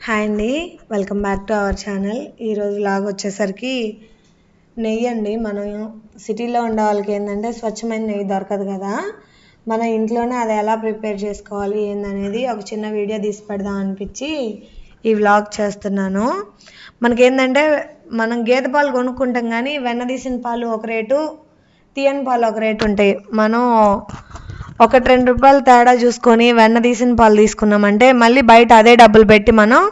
Hi అండి, welcome back to our channel. ఈరోజు vlog వచ్చేసరికి నెయ్యి అండి. మనం సిటీలో ఉండే వాళ్ళకి ఏంటంటే స్వచ్ఛమైన నెయ్యి దొరకదు కదా. మన ఇంట్లోనే అది ఎలా ప్రిపేర్ చేసుకోవాలి ఏందనేది ఒక చిన్న వీడియో తీసి పెడదాం అనిపించి ఈ వ్లాగ్ చేస్తున్నాను. మనకేంటంటే మనం గేదె పాలు కొనుక్కుంటాం కానీ వెన్న తీసిన పాలు ఒక రేటు, తీయని పాలు ఒక రేటు ఉంటాయి. మనం 1-2 రూపాయలు తేడా చూసుకొని వెన్న తీసిన పాలు తీసుకున్నామంటే మళ్ళీ బయట అదే డబ్బులు పెట్టి మనం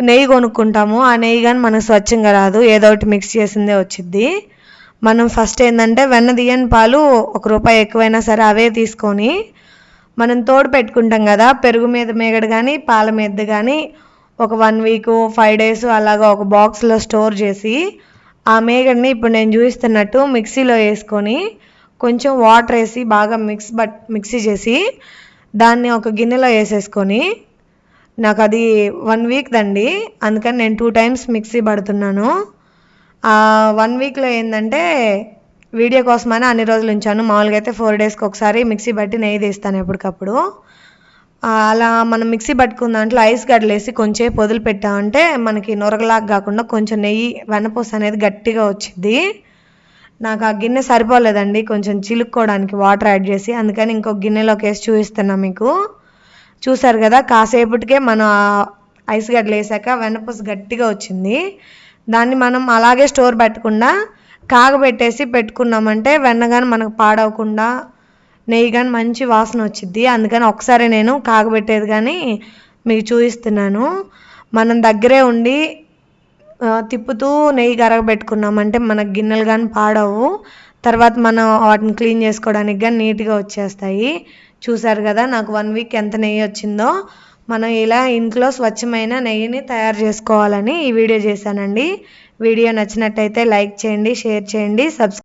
నెయ్యి కొనుక్కుంటాము. ఆ నెయ్యి కానీ మనకు స్వచ్ఛంగా రాదు, ఏదో ఒకటి మిక్స్ చేసిందే వచ్చిద్ది. మనం ఫస్ట్ ఏంటంటే వెన్న తీయని పాలు 1 రూపాయి ఎక్కువైనా సరే అవే తీసుకొని మనం తోడు పెట్టుకుంటాం కదా, పెరుగు మీద మేగడ కానీ పాల మీద కానీ ఒక 1 వీక్ 5 డేస్ అలాగా ఒక బాక్స్లో స్టోర్ చేసి ఆ మేగడిని ఇప్పుడు నేను చూపిస్తున్నట్టు మిక్సీలో వేసుకొని కొంచెం వాటర్ వేసి బాగా మిక్సీ చేసి దాన్ని ఒక గిన్నెలో వేసేసుకొని, నాకు అది 1 వీక్ దండి, అందుకని నేను 2 టైమ్స్ మిక్సీ పడుతున్నాను. 1 వీక్లో ఏంటంటే వీడియో కోసమని అన్ని రోజులు ఉంచాను. మామూలుగా అయితే 4 డేస్కి ఒకసారి మిక్సీ బట్టి నెయ్యి తీస్తాను ఎప్పటికప్పుడు. అలా మనం మిక్సీ పట్టుకున్న దాంట్లో ఐస్ గడ్డలు వేసి కొంచెం వదిలిపెట్టామంటే మనకి నొరగలాగా కాకుండా కొంచెం నెయ్యి వెన్నపూస అనేది గట్టిగా వచ్చింది. నాకు ఆ గిన్నె సరిపోలేదండి, కొంచెం చిలుక్కోవడానికి వాటర్ యాడ్ చేసి, అందుకని ఇంకొక గిన్నెలోకి వేసి చూపిస్తున్నా మీకు. చూసారు కదా, కాసేపటికే మనం ఐస్ గడ్డలు వేసాక వెన్నపూస గట్టిగా వచ్చింది. దాన్ని మనం అలాగే స్టోర్ పెట్టకుండా కాగబెట్టేసి పెట్టుకున్నామంటే వెన్న కానీ మనకు పాడవకుండా నెయ్యి కానీ మంచి వాసన వచ్చిద్ది. అందుకని ఒకసారి నేను కాగబెట్టేది కానీ మీకు చూపిస్తున్నాను. మనం దగ్గరే ఉండి తిప్పుతూ నెయ్యి కరగబెట్టుకున్నామంటే మనకు గిన్నెలు కానీ పాడవు. తర్వాత మనం వాటిని క్లీన్ చేసుకోవడానికి కానీ నీట్గా వచ్చేస్తాయి. చూసారు కదా నాకు 1 వీక్ ఎంత నెయ్యి వచ్చిందో. మనం ఇలా ఇంట్లో స్వచ్ఛమైన నెయ్యిని తయారు చేసుకోవాలని ఈ వీడియో చేశానండి. వీడియో నచ్చినట్టయితే లైక్ చేయండి, షేర్ చేయండి,